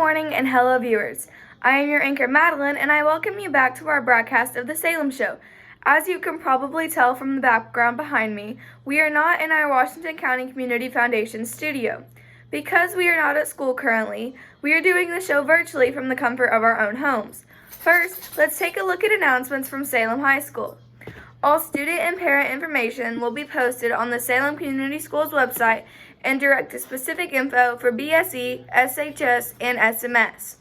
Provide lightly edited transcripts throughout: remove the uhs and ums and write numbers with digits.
morning and hello viewers. I am your anchor Madeline and I welcome you back to our broadcast of the Salem Show. As you can probably tell from the background behind me, we are not in our Washington County Community Foundation studio. Because we are not at school currently, we are doing the show virtually from the comfort of our own homes. First, let's take a look at announcements from Salem High School. All student and parent information will be posted on the Salem Community Schools website and direct to specific info for BSE, SHS, and SMS.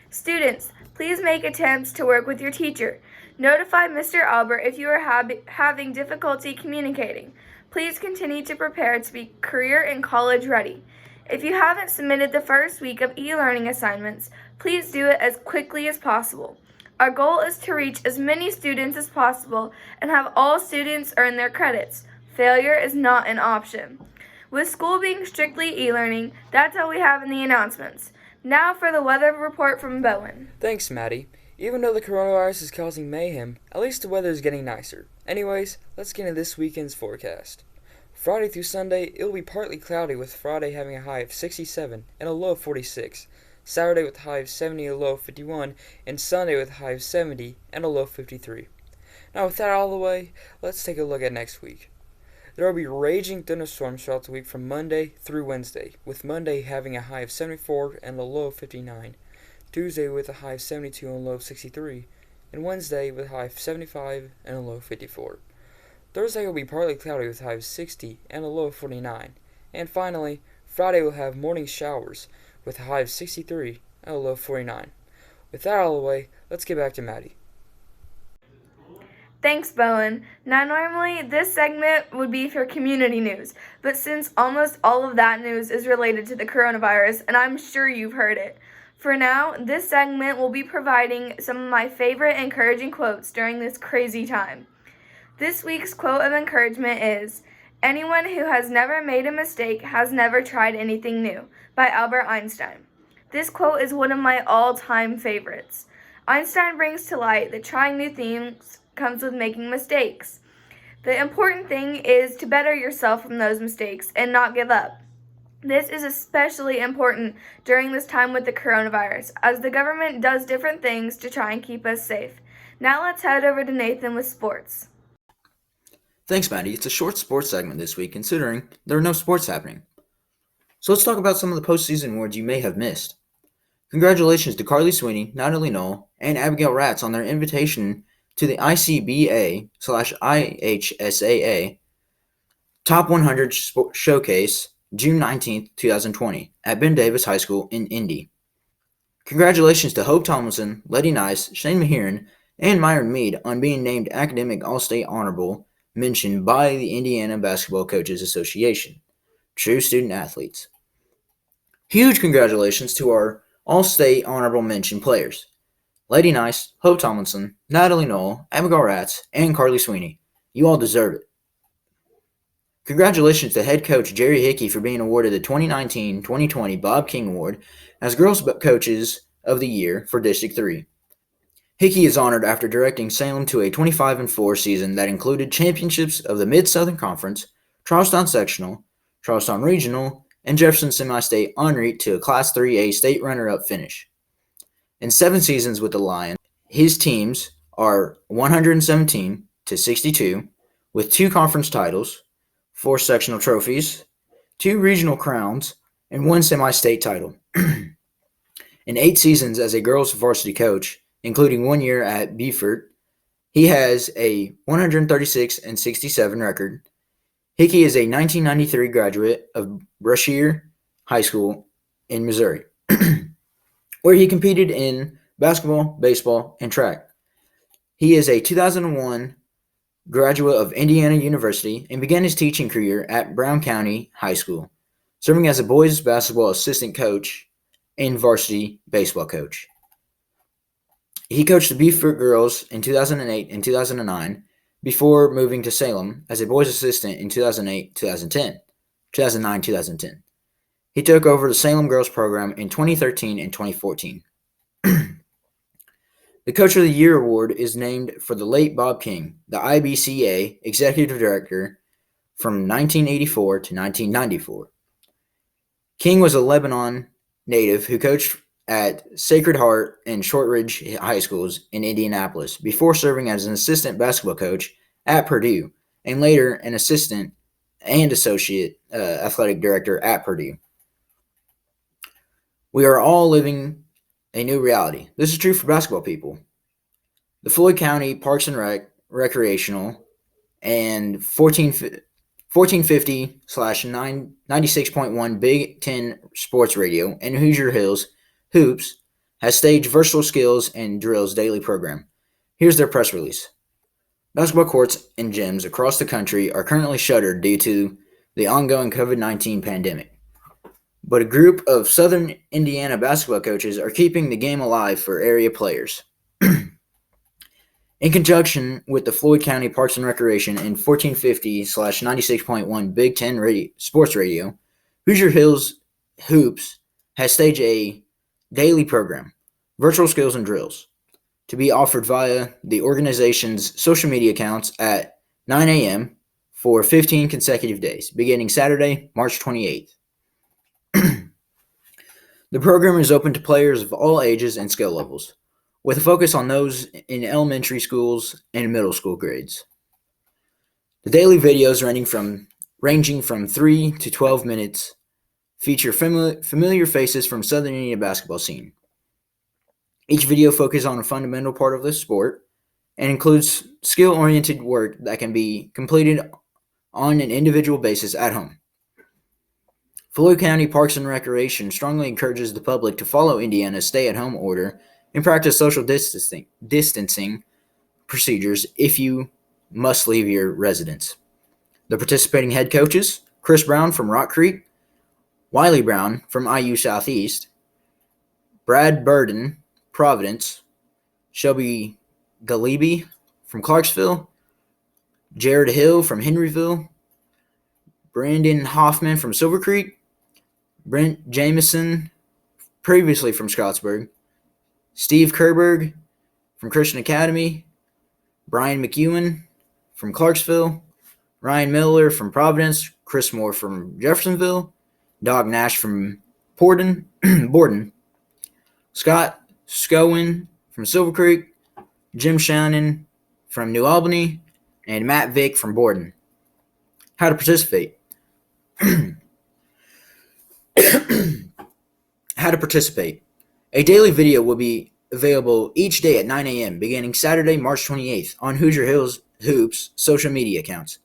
Students, please make attempts to work with your teacher. Notify Mr. Albert if you are having difficulty communicating. Please continue to prepare to be career and college ready. If you haven't submitted the first week of e-learning assignments, please do it as quickly as possible. Our goal is to reach as many students as possible and have all students earn their credits. Failure is not an option. With school being strictly e-learning, that's all we have in the announcements. Now for the weather report from Bowen. Thanks, Maddie. Even though the coronavirus is causing mayhem, at least the weather is getting nicer. Anyways, let's get into this weekend's forecast. Friday through Sunday, it will be partly cloudy with Friday having a high of 67 and a low of 46. Saturday with a high of 70 and a low of 51, and Sunday with a high of 70 and a low of 53. Now with that out of the way, let's take a look at next week. There will be raging thunderstorms throughout the week from Monday through Wednesday, with Monday having a high of 74 and a low of 59, Tuesday with a high of 72 and a low of 63, and Wednesday with a high of 75 and a low of 54. Thursday will be partly cloudy with a high of 60 and a low of 49, and finally, Friday will have morning showers with a high of 63 and a low of 49. With that out of the way, let's get back to Maddie. Thanks, Bowen. Now, normally this segment would be for community news, but since almost all of that news is related to the coronavirus, and I'm sure you've heard it, for now, this segment will be providing some of my favorite encouraging quotes during this crazy time. This week's quote of encouragement is, "Anyone who has never made a mistake has never tried anything new," by Albert Einstein. This quote is one of my all-time favorites. Einstein brings to light that trying new things comes with making mistakes. The important thing is to better yourself from those mistakes and not give up. This is especially important during this time with the coronavirus, as the government does different things to try and keep us safe. Now let's head over to Nathan with sports. Thanks, Maddie. It's a short sports segment this week, considering there are no sports happening. So let's talk about some of the postseason awards you may have missed. Congratulations to Carly Sweeney, Natalie Knoll, and Abigail Ratz on their invitation to the ICBA/IHSAA Top 100 Showcase June 19, 2020 at Ben Davis High School in Indy. Congratulations to Hope Tomlinson, Letty Nice, Shane Mahiran, and Myron Mead on being named Academic All-State Honorable Mention by the Indiana Basketball Coaches Association. True student athletes. Huge congratulations to our All-State Honorable Mention players. Lady Nice, Hope Tomlinson, Natalie Knoll, Abigail Ratz, and Carly Sweeney. You all deserve it. Congratulations to head coach Jerry Hickey for being awarded the 2019-2020 Bob King Award as Girls Coaches of the Year for District 3. Hickey is honored after directing Salem to a 25-4 season that included championships of the Mid-Southern Conference, Charlestown Sectional, Charlestown Regional, and Jefferson Semi-State en route to a Class 3A state runner-up finish. In 7 seasons with the Lions, his teams are 117-62, with 2 conference titles, 4 sectional trophies, 2 regional crowns, and 1 semi-state title. In 8 seasons as a girls varsity coach, including 1 year at Beaufort, he has a 136-67 record. Hickey is a 1993 graduate of Brashear High School in Missouri, where he competed in basketball, baseball, and track. He is a 2001 graduate of Indiana University and began his teaching career at Brown County High School, serving as a boys basketball assistant coach and varsity baseball coach. He coached the Beaufort girls in 2008 and 2009 before moving to Salem as a boys assistant in 2009-2010. He took over the Salem girls program in 2013 and 2014. The Coach of the Year award is named for the late Bob King, the IBCA executive director from 1984 to 1994. King was a Lebanon native who coached at Sacred Heart and Shortridge High Schools in Indianapolis before serving as an assistant basketball coach at Purdue and later an assistant and associate athletic director at Purdue. We are all living a new reality. This is true for basketball people. The Floyd County Parks and Recreational and 1450 slash 96.1 Big Ten Sports Radio and Hoosier Hills Hoops has staged versatile skills and drills daily program. Here's their press release. Basketball courts and gyms across the country are currently shuttered due to the ongoing COVID-19 pandemic. But a group of Southern Indiana basketball coaches are keeping the game alive for area players. In conjunction with the Floyd County Parks and Recreation and 1450/96.1 Big Ten Sports Radio, Hoosier Hills Hoops has staged a daily program, virtual skills and drills, to be offered via the organization's social media accounts at 9 a.m. for 15 consecutive days, beginning Saturday, March 28th. The program is open to players of all ages and skill levels, with a focus on those in elementary schools and middle school grades. The daily videos ranging from 3 to 12 minutes feature familiar faces from Southern Indiana basketball scene. Each video focuses on a fundamental part of the sport and includes skill-oriented work that can be completed on an individual basis at home. Floyd County Parks and Recreation strongly encourages the public to follow Indiana's stay-at-home order and practice social distancing procedures if you must leave your residence. The participating head coaches, Chris Brown from Rock Creek, Wiley Brown from IU Southeast, Brad Burden, Providence, Shelby Galibi from Clarksville, Jared Hill from Henryville, Brandon Hoffman from Silver Creek, Brent Jameson, previously from Scottsburg, Steve Kerberg from Christian Academy, Brian McEwen from Clarksville, Ryan Miller from Providence, Chris Moore from Jeffersonville, Dog Nash from Borden, Scott Scowen from Silver Creek, Jim Shannon from New Albany, and Matt Vick from Borden. How to participate. How to participate. A daily video will be available each day at 9 a.m. beginning Saturday, March 28th on Hoosier Hills Hoops social media accounts.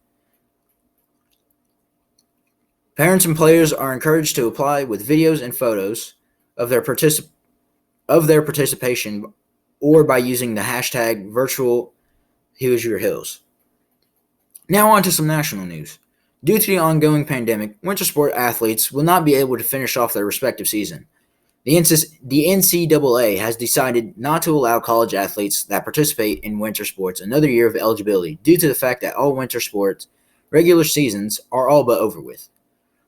Parents and players are encouraged to apply with videos and photos of their participation or by using the hashtag virtual Hoosier Hills. Now on to some national news. Due to the ongoing pandemic, winter sport athletes will not be able to finish off their respective season. The NCAA has decided not to allow college athletes that participate in winter sports another year of eligibility due to the fact that all winter sports regular seasons are all but over with.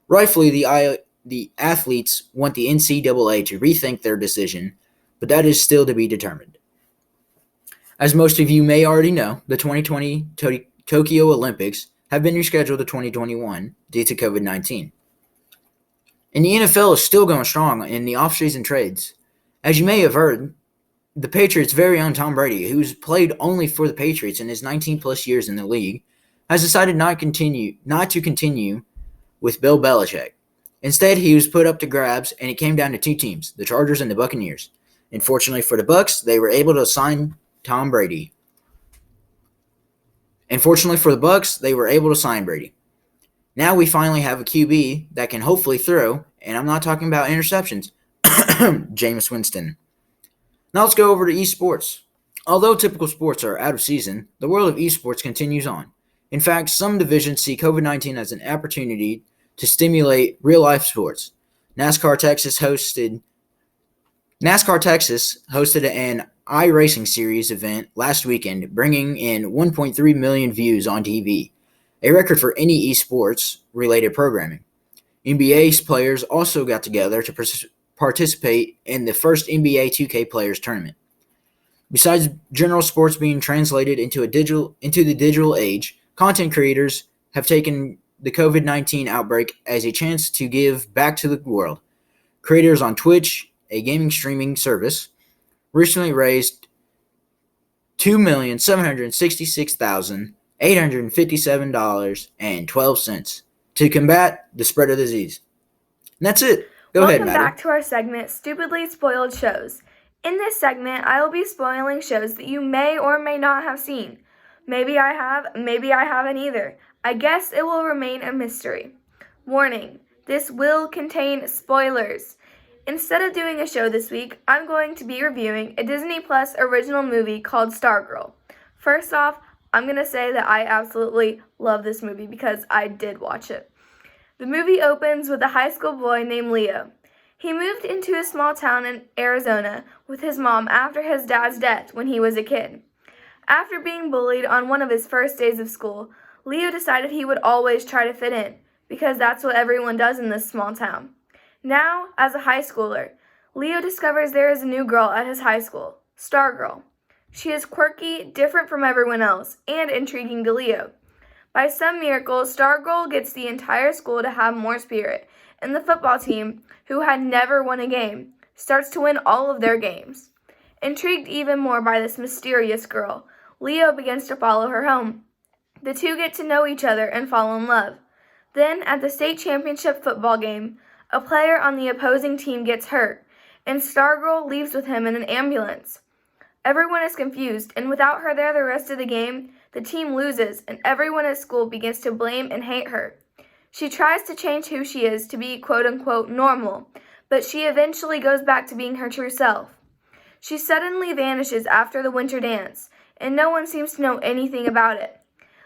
Rightfully, the athletes want the NCAA to rethink their decision, but that is still to be determined. As most of you may already know, the 2020 Tokyo Olympics have been rescheduled to 2021 due to COVID-19. And the NFL is still going strong in the offseason trades. As you may have heard, the Patriots' very own Tom Brady, who's played only for the Patriots in his 19-plus years in the league, has decided not to continue with Bill Belichick. Instead, he was put up to grabs, and it came down to two teams, the Chargers and the Buccaneers. Unfortunately for the Bucs, they were able to sign Tom Brady. Now we finally have a QB that can hopefully throw, and I'm not talking about interceptions, Jameis Winston. Now let's go over to esports. Although typical sports are out of season, the world of esports continues on. In fact, some divisions see COVID-19 as an opportunity to stimulate real-life sports. NASCAR Texas hosted an iRacing series event last weekend, bringing in 1.3 million views on TV. A record for any esports-related programming. NBA players also got together to participate in the first NBA 2K Players Tournament. Besides general sports being translated into the digital age, content creators have taken the COVID-19 outbreak as a chance to give back to the world. Creators on Twitch a gaming streaming service, recently raised $2,766,857.12 to combat the spread of the disease. And that's it. Go ahead, Welcome Madeline. back to our segment, Stupidly Spoiled Shows. In this segment, I will be spoiling shows that you may or may not have seen. Maybe I have, maybe I haven't either. I guess it will remain a mystery. Warning, this will contain spoilers. Instead of doing a show this week, I'm going to be reviewing a Disney Plus original movie called Stargirl. First off, I'm going to say that I absolutely love this movie because I did watch it. The movie opens with a high school boy named Leo. He moved into a small town in Arizona with his mom after his dad's death when he was a kid. After being bullied on one of his first days of school, Leo decided he would always try to fit in, because that's what everyone does in this small town. Now, as a high schooler, Leo discovers there is a new girl at his high school, Stargirl. She is quirky, different from everyone else, and intriguing to Leo. By some miracle, Stargirl gets the entire school to have more spirit, and the football team, who had never won a game, starts to win all of their games. Intrigued even more by this mysterious girl, Leo begins to follow her home. The two get to know each other and fall in love. Then, at the state championship football game, a player on the opposing team gets hurt, and Stargirl leaves with him in an ambulance. Everyone is confused, and without her there the rest of the game, the team loses, and everyone at school begins to blame and hate her. She tries to change who she is to be quote-unquote normal, but she eventually goes back to being her true self. She suddenly vanishes after the winter dance, and no one seems to know anything about it.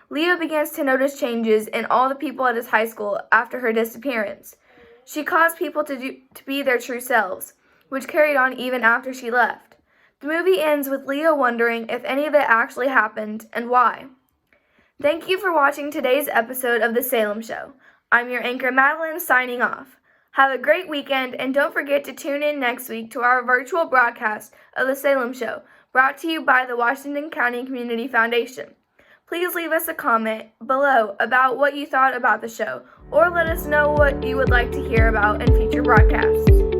Leo begins to notice changes in all the people at his high school after her disappearance. She caused people to be their true selves, which carried on even after she left. The movie ends with Leo wondering if any of it actually happened and why. Thank you for watching today's episode of The Salem Show. I'm your anchor Madeline signing off. Have a great weekend, and don't forget to tune in next week to our virtual broadcast of The Salem Show, brought to you by the Washington County Community Foundation. Please leave us a comment below about what you thought about the show, or let us know what you would like to hear about in future broadcasts.